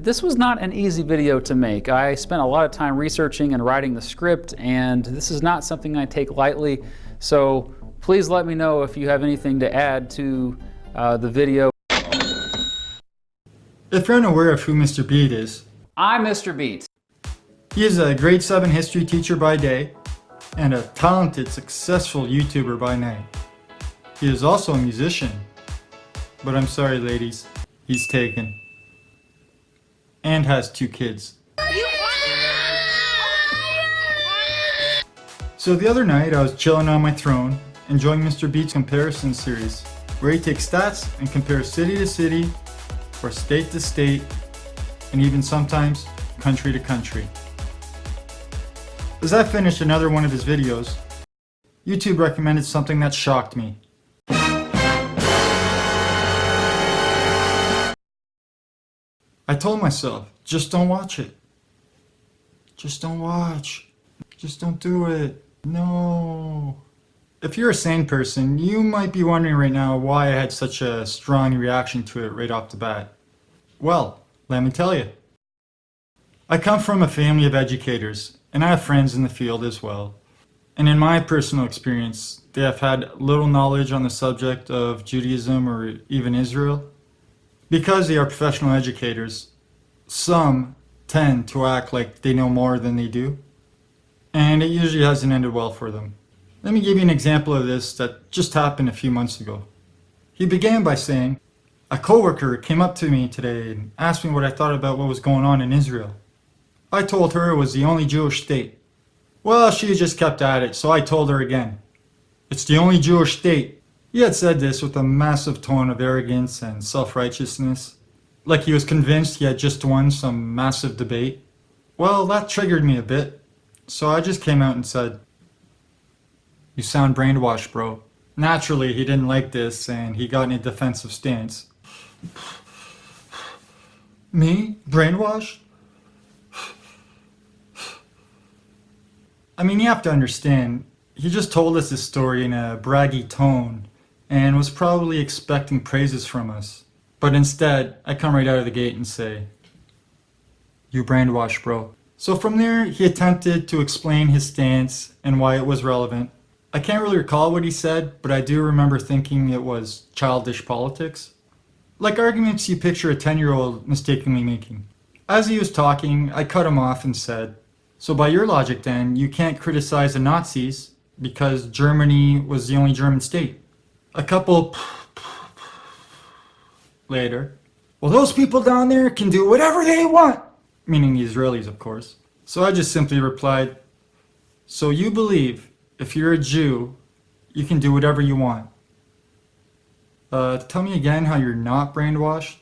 this was not an easy video to make. I spent a lot of time researching and writing the script, and this is not something I take lightly. So please let me know if you have anything to add to the video. If you're unaware of who Mr. Beat is, I'm Mr. Beat. He is a grade 7 history teacher by day and a talented, successful YouTuber by night. He is also a musician, but I'm sorry ladies, he's taken. And has 2 kids. So the other night I was chilling on my throne, enjoying Mr. Beat's comparison series, where he takes stats and compares city to city, or state to state, and even sometimes country to country. As I finished another one of his videos, YouTube recommended something that shocked me. I told myself, just don't watch it. Just don't watch. Just don't do it. No. If you're a sane person, you might be wondering right now why I had such a strong reaction to it right off the bat. Well, let me tell you. I come from a family of educators, and I have friends in the field as well. And in my personal experience, they have had little knowledge on the subject of Judaism or even Israel. Because they are professional educators, some tend to act like they know more than they do, and it usually hasn't ended well for them. Let me give you an example of this that just happened a few months ago. He began by saying, a coworker came up to me today and asked me what I thought about what was going on in Israel. I told her it was the only Jewish state. Well, she just kept at it, so I told her again. It's the only Jewish state. He had said this with a massive tone of arrogance and self-righteousness, like he was convinced he had just won some massive debate. Well, that triggered me a bit, so I just came out and said, "You sound brainwashed, bro." Naturally, he didn't like this and he got in a defensive stance. Me? Brainwashed? I mean, you have to understand, he just told us this story in a braggy tone and was probably expecting praises from us. But instead, I come right out of the gate and say, "You brainwashed, bro." So from there, he attempted to explain his stance and why it was relevant. I can't really recall what he said, but I do remember thinking it was childish politics. Like arguments you picture a 10-year-old mistakenly making. As he was talking, I cut him off and said, "So by your logic then, you can't criticize the Nazis because Germany was the only German state." A couple later, "Well, those people down there can do whatever they want," meaning the Israelis, of course. So I just simply replied, "So you believe if you're a Jew, you can do whatever you want? Tell me again how you're not brainwashed?"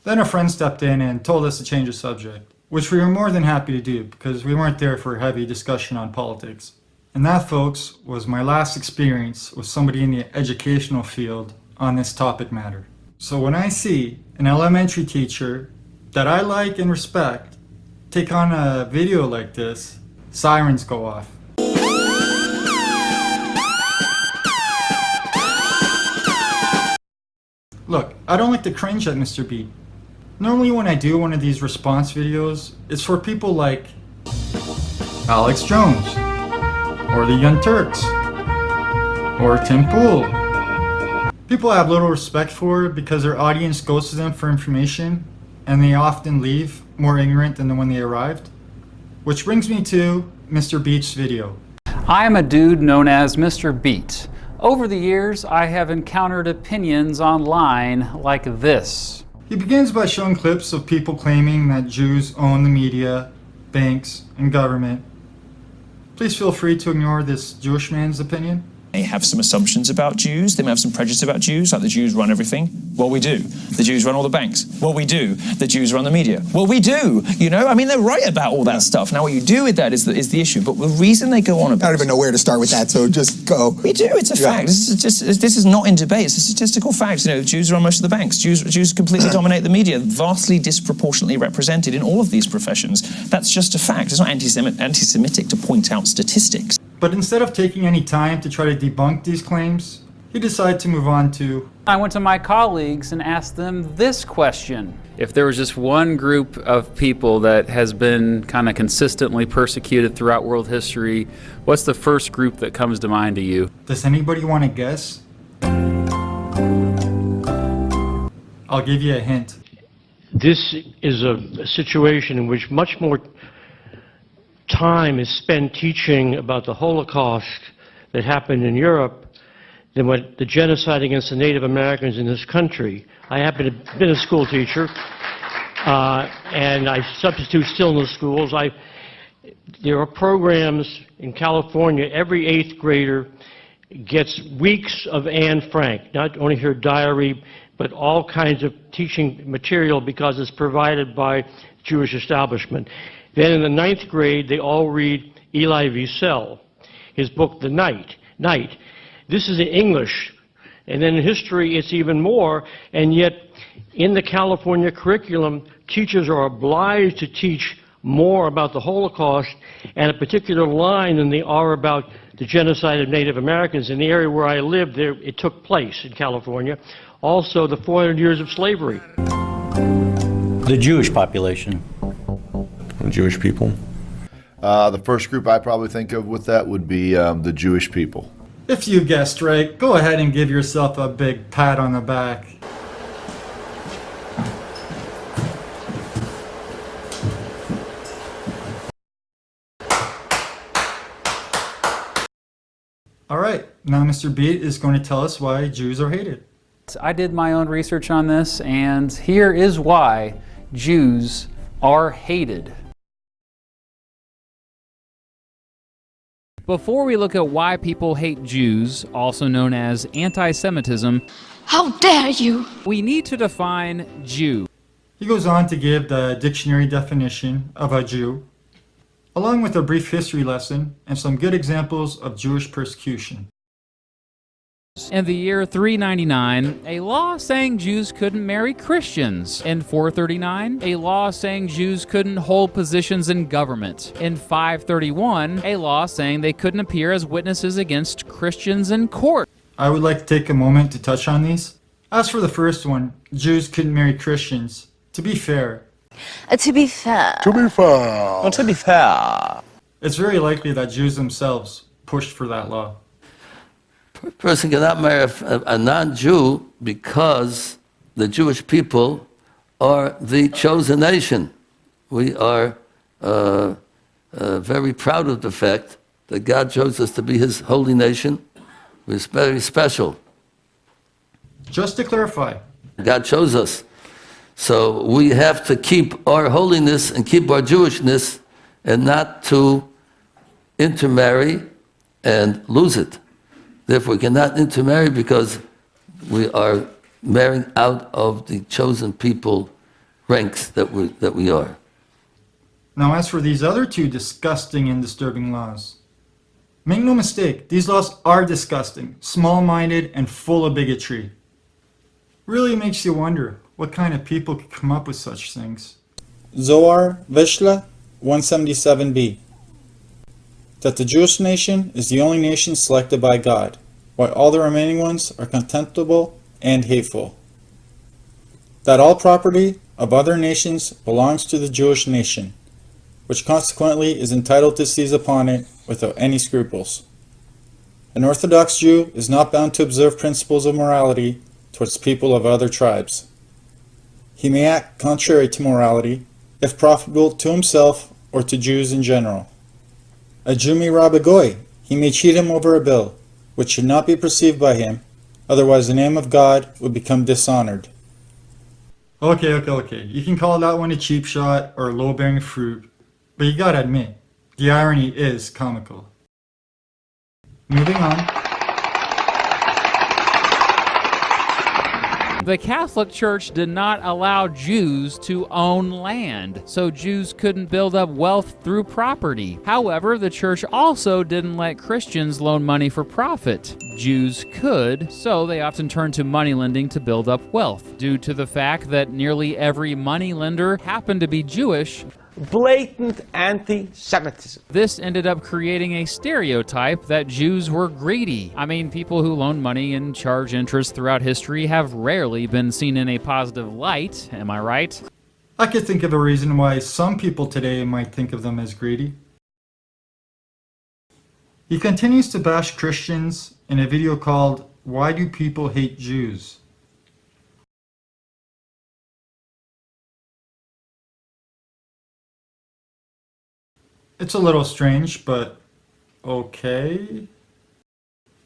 Then a friend stepped in and told us to change the subject, which we were more than happy to do because we weren't there for a heavy discussion on politics. And that, folks, was my last experience with somebody in the educational field on this topic matter. So when I see an elementary teacher that I like and respect take on a video like this, sirens go off. Look, I don't like to cringe at Mr. Beat. Normally when I do one of these response videos, it's for people like Alex Jones, or the Young Turks, or Tim Pool. People I have little respect for because their audience goes to them for information, and they often leave more ignorant than when they arrived. Which brings me to Mr. Beat's video. I am a dude known as Mr. Beat. Over the years, I have encountered opinions online like this. He begins by showing clips of people claiming that Jews own the media, banks, and government. Please feel free to ignore this Jewish man's opinion. They have some assumptions about Jews. They may have some prejudice about Jews, like the Jews run everything. Well, we do. The Jews run all the banks. Well, we do. The Jews run the media. Well, we do. You know, I mean, they're right about all that stuff. Now, what you do with that is the issue. But the reason they go on about... I don't even know where to start with that, so just go. We do. It's a fact. This is not in debate. It's a statistical fact. You know, Jews run most of the banks. Jews completely dominate the media, vastly disproportionately represented in all of these professions. That's just a fact. It's not anti-Semitic to point out statistics. But instead of taking any time to try to debunk these claims, he decided to move on to... I went to my colleagues and asked them this question. If there was just one group of people that has been kind of consistently persecuted throughout world history, what's the first group that comes to mind to you? Does anybody want to guess? I'll give you a hint. This is a situation in which much more time is spent teaching about the Holocaust that happened in Europe than what the genocide against the Native Americans in this country. I happen to have been a school teacher, and I substitute still in the schools. There are programs in California, every 8th grader gets weeks of Anne Frank, not only her diary, but all kinds of teaching material because it's provided by Jewish establishment. Then in the 9th grade, they all read Elie Wiesel, his book, The Night. This is in English, and then in history it's even more, and yet in the California curriculum, teachers are obliged to teach more about the Holocaust and a particular line than they are about the genocide of Native Americans. In the area where I lived, it took place in California. Also, the 400 years of slavery. The Jewish population. Jewish people. The first group I probably think of with that would be the Jewish people. If you guessed right, go ahead and give yourself a big pat on the back. All right, now Mr. Beat is going to tell us why Jews are hated. I did my own research on this, and here is why Jews are hated. Before we look at why people hate Jews, also known as anti-Semitism, how dare you? We need to define Jew. He goes on to give the dictionary definition of a Jew, along with a brief history lesson and some good examples of Jewish persecution. In the year 399, a law saying Jews couldn't marry Christians. In 439, a law saying Jews couldn't hold positions in government. In 531, a law saying they couldn't appear as witnesses against Christians in court. I would like to take a moment to touch on these. As for the first one, Jews couldn't marry Christians. To be fair, To be fair. Well, to be fair. it's very likely that Jews themselves pushed for that law. A person cannot marry a non-Jew because the Jewish people are the chosen nation. We are very proud of the fact that God chose us to be His holy nation. We're very special. Just to clarify, God chose us. So we have to keep our holiness and keep our Jewishness and not to intermarry and lose it. Therefore, we cannot intermarry because we are marrying out of the chosen people ranks that we are. now as for these other two disgusting and disturbing laws, make no mistake, these laws are disgusting, small-minded, and full of bigotry. Really makes you wonder what kind of people could come up with such things. Zohar, Vishla, 177b. That the Jewish nation is the only nation selected by God, while all the remaining ones are contemptible and hateful. That all property of other nations belongs to the Jewish nation, which consequently is entitled to seize upon it without any scruples. An Orthodox Jew is not bound to observe principles of morality towards people of other tribes. He may act contrary to morality, if profitable to himself or to Jews in general. A Jew may rob a goy. He may cheat him over a bill, which should not be perceived by him, otherwise the name of God would become dishonored. Okay. You can call that one a cheap shot or low-bearing fruit, but you gotta admit, the irony is comical. Moving on. The Catholic Church did not allow Jews to own land, so Jews couldn't build up wealth through property. However, the Church also didn't let Christians loan money for profit. Jews could, so they often turned to moneylending to build up wealth. Due to the fact that nearly every moneylender happened to be Jewish, blatant anti-Semitism. This ended up creating a stereotype that Jews were greedy. I mean, people who loan money and charge interest throughout history have rarely been seen in a positive light, am I right? I could think of a reason why some people today might think of them as greedy. He continues to bash Christians in a video called "Why Do People Hate Jews?" It's a little strange, but okay.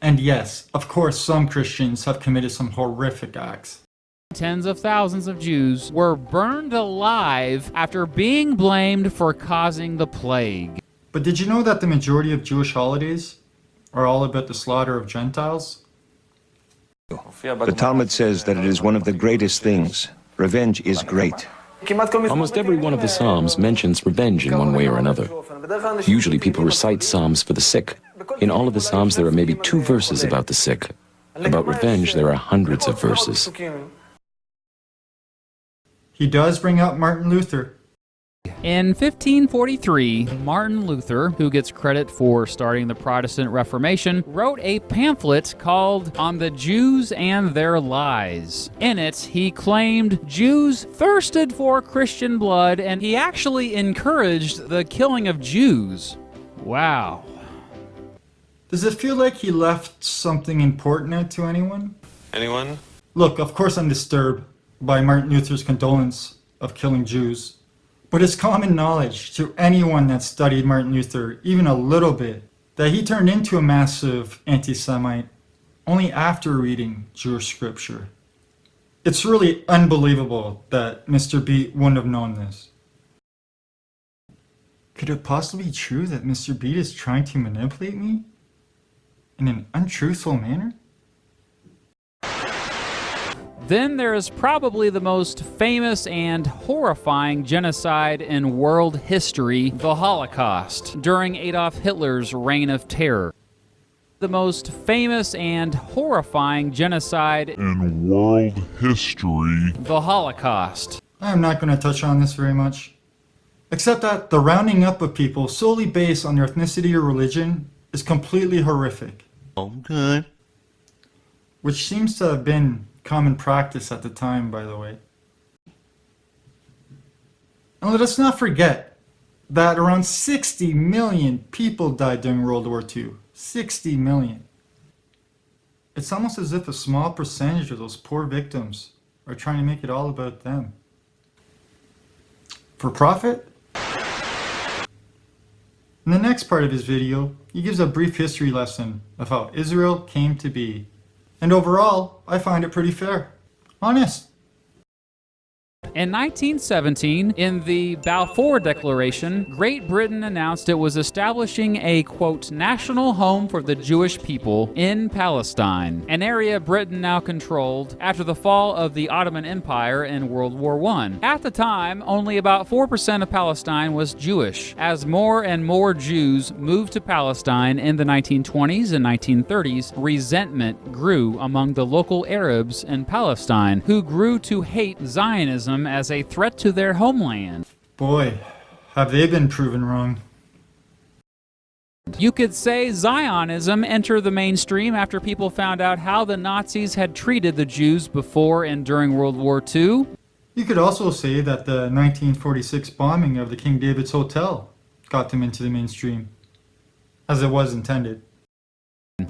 And yes, of course, some Christians have committed some horrific acts. Tens of thousands of Jews were burned alive after being blamed for causing the plague. But did you know that the majority of Jewish holidays are all about the slaughter of Gentiles? The Talmud says that it is one of the greatest things. Revenge is great. Almost every one of the Psalms mentions revenge in one way or another. Usually people recite Psalms for the sick. In all of the Psalms there are maybe 2 verses about the sick. About revenge there are hundreds of verses. He does bring up Martin Luther. In 1543, Martin Luther, who gets credit for starting the Protestant Reformation, wrote a pamphlet called On the Jews and Their Lies. In it, he claimed Jews thirsted for Christian blood, and he actually encouraged the killing of Jews. Wow. Does it feel like he left something important out to anyone? Anyone? Look, of course I'm disturbed by Martin Luther's condolence of killing Jews. But it's common knowledge to anyone that studied Martin Luther even a little bit that he turned into a massive anti-Semite only after reading Jewish scripture. It's really unbelievable that Mr. Beat wouldn't have known this. Could it possibly be true that Mr. Beat is trying to manipulate me in an untruthful manner? Then there is probably the most famous and horrifying genocide in world history, the Holocaust, during Adolf Hitler's reign of terror. The most famous and horrifying genocide in world history, the Holocaust. I'm not going to touch on this very much, except that the rounding up of people solely based on their ethnicity or religion is completely horrific. Okay. Which seems to have been common practice at the time, by the way. And let us not forget that around 60 million people died during World War II. 60 million. It's almost as if a small percentage of those poor victims are trying to make it all about them. For profit? In the next part of his video, he gives a brief history lesson of how Israel came to be. And overall, I find it pretty fair. Honest. In 1917, in the Balfour Declaration, Great Britain announced it was establishing a, quote, national home for the Jewish people in Palestine, an area Britain now controlled after the fall of the Ottoman Empire in World War I. At the time, only about 4% of Palestine was Jewish. As more and more Jews moved to Palestine in the 1920s and 1930s, resentment grew among the local Arabs in Palestine, who grew to hate Zionism as a threat to their homeland. Boy, have they been proven wrong. You could say Zionism entered the mainstream after people found out how the Nazis had treated the Jews before and during World War II. You could also say that the 1946 bombing of the King David's Hotel got them into the mainstream, as it was intended.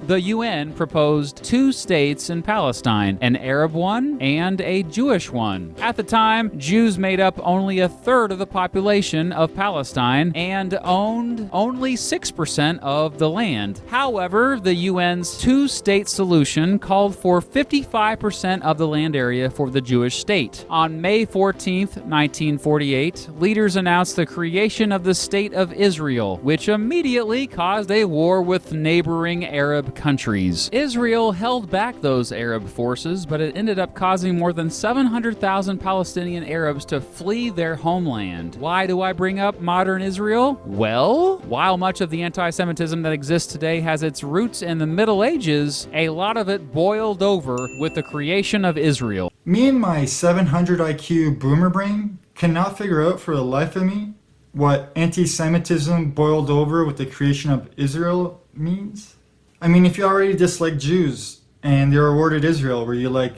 The UN proposed 2 states in Palestine, an Arab one and a Jewish one. At the time, Jews made up only 1/3 of the population of Palestine and owned only 6% of the land. However, the UN's 2-state solution called for 55% of the land area for the Jewish state. On May 14, 1948, leaders announced the creation of the State of Israel, which immediately caused a war with neighboring Arab countries. Israel held back those Arab forces, but it ended up causing more than 700,000 Palestinian Arabs to flee their homeland. Why do I bring up modern Israel? Well, while much of the anti-Semitism that exists today has its roots in the Middle Ages, a lot of it boiled over with the creation of Israel. Me and my 700 IQ boomer brain cannot figure out for the life of me what anti-Semitism boiled over with the creation of Israel means? I mean, if you already dislike Jews and they're awarded Israel, were you like,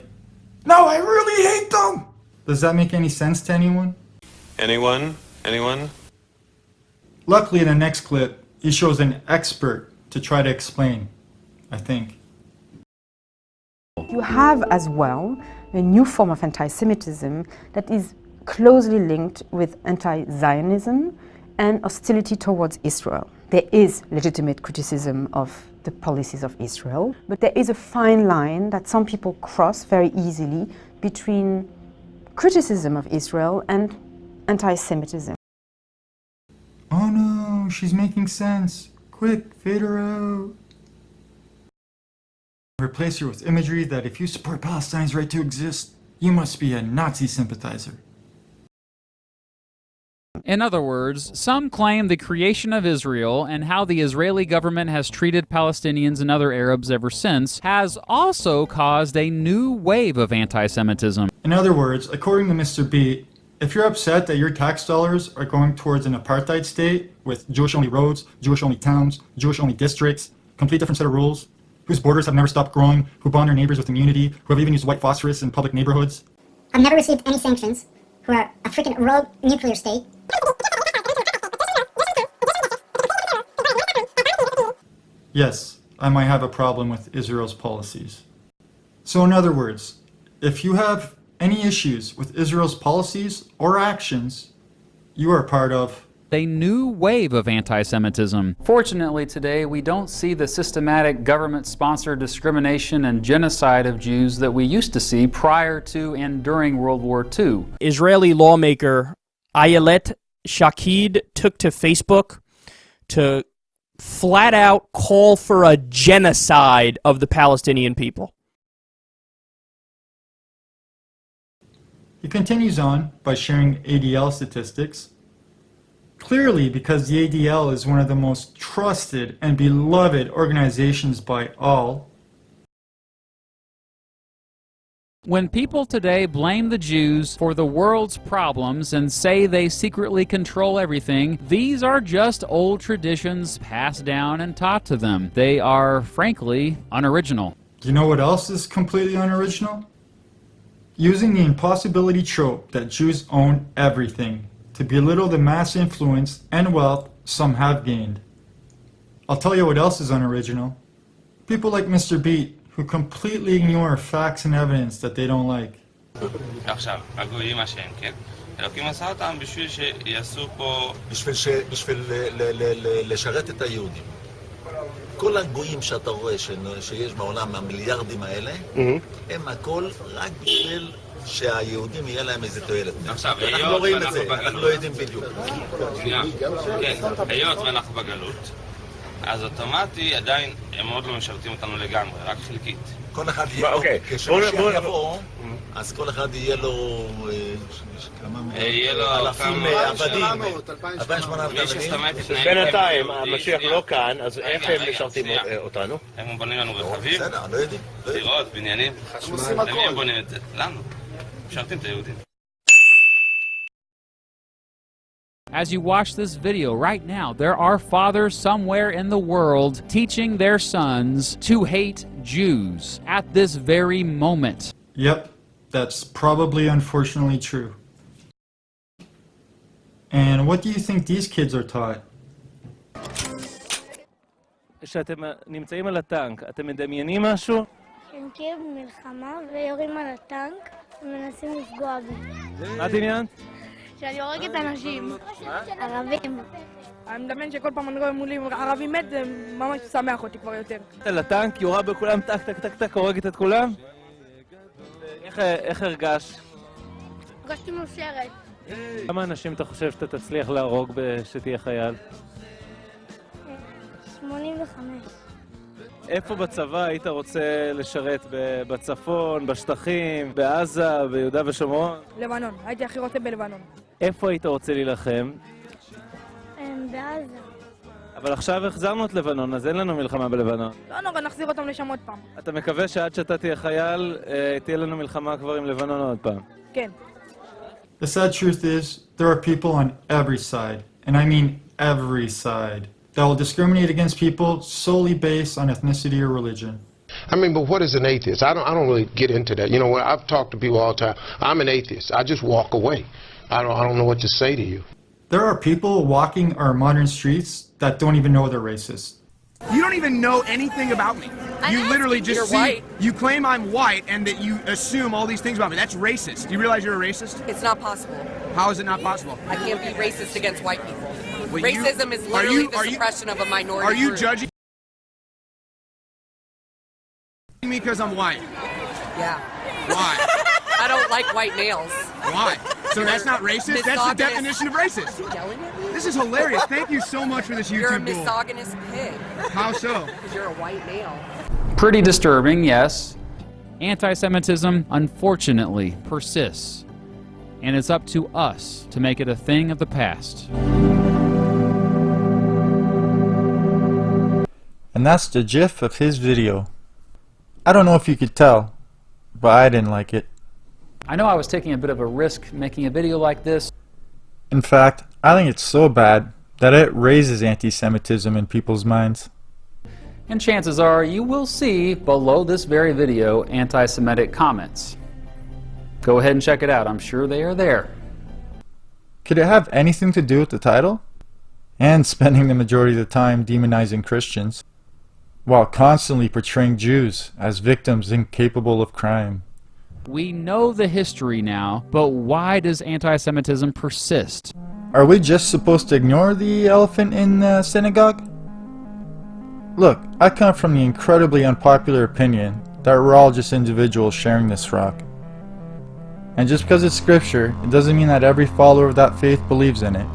no, I really hate them? Does that make any sense to anyone? Anyone? Anyone? Luckily, in the next clip, he shows an expert to try to explain, I think. You have as well a new form of anti-Semitism that is closely linked with anti-Zionism and hostility towards Israel. There is legitimate criticism of the policies of Israel, but there is a fine line that some people cross very easily between criticism of Israel and anti-Semitism. Oh no, she's making sense. Quick, fade her out. Replace her with imagery that if you support Palestine's right to exist, you must be a Nazi sympathizer. In other words, some claim the creation of Israel and how the Israeli government has treated Palestinians and other Arabs ever since has also caused a new wave of anti-Semitism. In other words, according to Mr. Beat, if you're upset that your tax dollars are going towards an apartheid state with Jewish-only roads, Jewish-only towns, Jewish-only districts, complete different set of rules, whose borders have never stopped growing, who bond their neighbors with immunity, who have even used white phosphorus in public neighborhoods. I've never received any sanctions, who are a freaking rogue nuclear state. Yes, I might have a problem with Israel's policies. So in other words, if you have any issues with Israel's policies or actions, you are part of a new wave of anti-Semitism. Fortunately today, we don't see the systematic government-sponsored discrimination and genocide of Jews that we used to see prior to and during World War II. Israeli lawmaker Ayelet Shaked took to Facebook to flat out call for a genocide of the Palestinian people. He continues on by sharing ADL statistics. Clearly, because the ADL is one of the most trusted and beloved organizations by all. When people today blame the Jews for the world's problems and say they secretly control everything, these are just old traditions passed down and taught to them. They are, frankly, unoriginal. You know what else is completely unoriginal? Using the impossibility trope that Jews own everything to belittle the mass influence and wealth some have gained. I'll tell you what else is unoriginal. People like Mr. Beat, who completely ignore facts and evidence that they don't like. עכשיו, הגויים אשם, כן? אלוקים עשה אותם בשביל שיעשו פה... בשביל לשרת את היהודים. כל הגויים שאתה רואה שיש בעולם, המיליארדים האלה, הם הכל רק בשביל שהיהודים יהיה להם איזה תועלת. עכשיו, אנחנו לא רואים את זה, אנחנו לא יודעים בדיוק. שנייה, כן, היות ואנחנו בגלות, אז אוטומטי עדיין הם עוד לא משרתים אותנו לגמרי, רק חלקית. כל אחד יהיה לו, כשמשיח יבוא, אז כל אחד יהיה לו אלפים עבדים, 2,800 עבדים. בינתיים, המשיח לא כאן, אז איך הם משרתים אותנו? הם בונים לנו רכבים, בסדר, לא יודעים. דירות, בניינים. למי הם בונים את זה? לנו. משרתים את היהודים. As you watch this video right now, there are fathers somewhere in the world teaching their sons to hate Jews at this very moment. Yep, that's probably unfortunately true. And what do you think these kids are taught? כשאתם נמצאים על הטנק, אתם מדמיינים משהו? הם כאילו במלחמה ויורים על הטנק ומנסים לפגוע בי. מה הדמיין? שאני הורגת אנשים. ערבים. אני מדמיין שכל פעם אני רואה מולי ערבי מת, זה ממש שמח אותי כבר יותר. לטנק, יורה בכולם, טק טק טק טק, הורגת את כולם? איך הרגש? הרגשתי מאושרת. כמה אנשים אתה חושב שאתה תצליח להרוג שתהיה חייל? 85. איפה בצבא היית רוצה לשרת? בצפון, בשטחים, בעזה, ביהודה ושומרון? לבנון, הייתי הכי רוצה בלבנון. איפה היית רוצה להילחם? בעזה. אבל עכשיו החזרנו את לבנון, אז אין לנו מלחמה בלבנון. לא נורא, נחזיר אותם לשם עוד פעם. אתה מקווה שעד שאתה תהיה חייל, תהיה לנו מלחמה כבר עם לבנון עוד פעם? כן. The sad truth is, there are people on every side, and I mean every side, that will discriminate against people solely based on ethnicity or religion. I mean, but what is an atheist? I don't really get into that. You know, when I've talked to people all the time, I'm an atheist. I just walk away. I don't know what to say to you. There are people walking our modern streets that don't even know they're racist. You don't even know anything about me. You literally just see, white. You claim I'm white and that you assume all these things about me. That's racist. Do you realize you're a racist? It's not possible. How is it not possible? I can't be racist against white people. Well, Racism is literally the suppression of a minority Are you group. judging me because I'm white? Yeah. Why? I don't like white males. Why? So that's not racist? That's the definition of racist. This is hilarious. Thank you so much for this YouTube You're a duel. misogynist pig. How so? Because you're a white male. Pretty disturbing, yes. Anti-Semitism, unfortunately, persists. And it's up to us to make it a thing of the past. And that's the gif of his video. I don't know if you could tell, but I didn't like it. I know I was taking a bit of a risk making a video like this. In fact, I think it's so bad that it raises anti-Semitism in people's minds. And chances are you will see below this very video anti-Semitic comments. Go ahead and check it out. I'm sure they are there. Could it have anything to do with the title? And spending the majority of the time demonizing Christians, while constantly portraying Jews as victims incapable of crime. We know the history now, but why does anti-Semitism persist? Are we just supposed to ignore the elephant in the synagogue? Look, I come from the incredibly unpopular opinion that we're all just individuals sharing this rock. And just because it's scripture, it doesn't mean that every follower of that faith believes in it.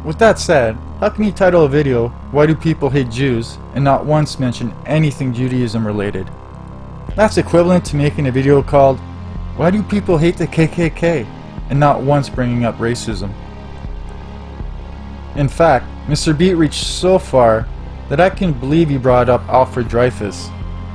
With that said, how can you title a video, "Why do people hate Jews?" and not once mention anything Judaism related? That's equivalent to making a video called, "Why do people hate the KKK?" and not once bringing up racism. In fact, Mr. Beat reached so far that I can't believe he brought up Alfred Dreyfus.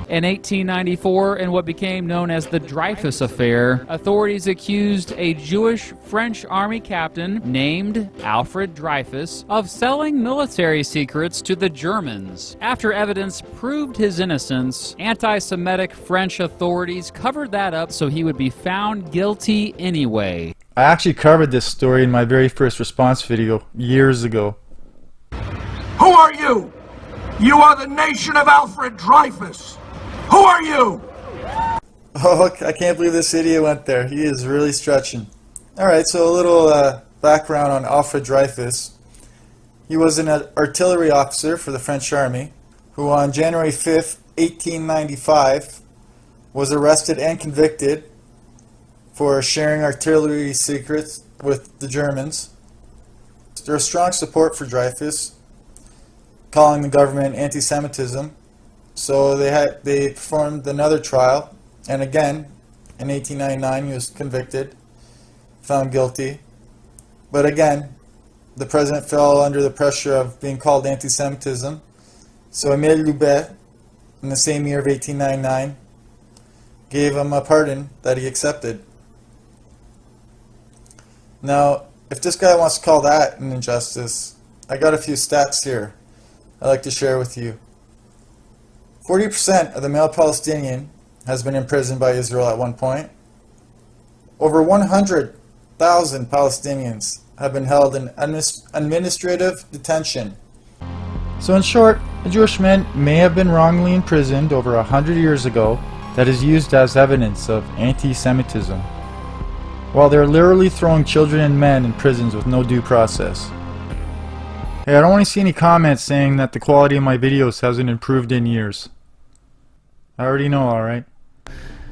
In 1894, in what became known as the Dreyfus Affair, authorities accused a Jewish French army captain named Alfred Dreyfus of selling military secrets to the Germans. After evidence proved his innocence, anti-Semitic French authorities covered that up so he would be found guilty anyway. I actually covered this story in my very first response video years ago. Who are you? You are the nation of Alfred Dreyfus. Who are you? Oh, I can't believe this idiot went there. He is really stretching. Alright, so a little background on Alfred Dreyfus. He was an artillery officer for the French army who on January 5th, 1895 was arrested and convicted for sharing artillery secrets with the Germans. There was strong support for Dreyfus, calling the government anti-Semitism. So they performed another trial, and again, in 1899 he was convicted, found guilty. But again, the president fell under the pressure of being called anti-Semitism. So Émile Loubet, in the same year of 1899, gave him a pardon that he accepted. Now, if this guy wants to call that an injustice, I got a few stats here I'd like to share with you. 40% of the male Palestinian has been imprisoned by Israel at one point. Over 100,000 Palestinians have been held in administrative detention. So in short, a Jewish man may have been wrongly imprisoned over 100 years ago that is used as evidence of anti-Semitism, while they're literally throwing children and men in prisons with no due process. Hey, I don't want to see any comments saying that the quality of my videos hasn't improved in years. I already know, alright?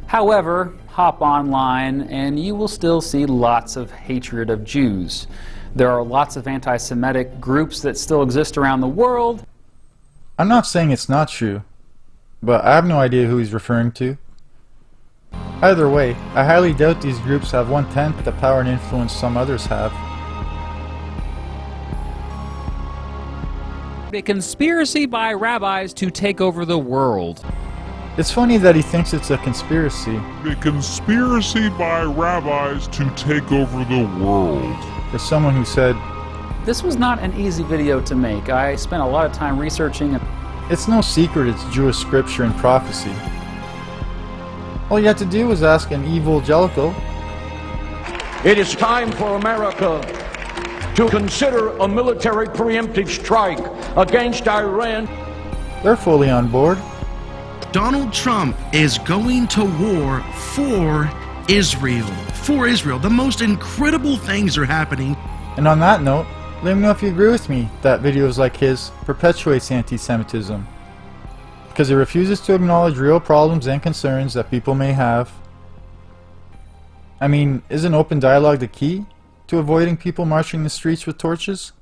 However, hop online and you will still see lots of hatred of Jews. There are lots of anti-Semitic groups that still exist around the world. I'm not saying it's not true, but I have no idea who he's referring to. Either way, I highly doubt these groups have 1/10 the power and influence some others have. A conspiracy by rabbis to take over the world. It's funny that he thinks it's a conspiracy. A conspiracy by rabbis to take over the world. There's someone who said, This was not an easy video to make. I spent a lot of time researching. It's no secret it's Jewish scripture and prophecy. All you had to do was ask an evangelical. It is time for America to consider a military preemptive strike against Iran. They're fully on board. Donald Trump is going to war for Israel. For Israel. The most incredible things are happening. And on that note, let me know if you agree with me that videos like his perpetuates anti-Semitism, because it refuses to acknowledge real problems and concerns that people may have. I mean, isn't open dialogue the key to avoiding people marching the streets with torches?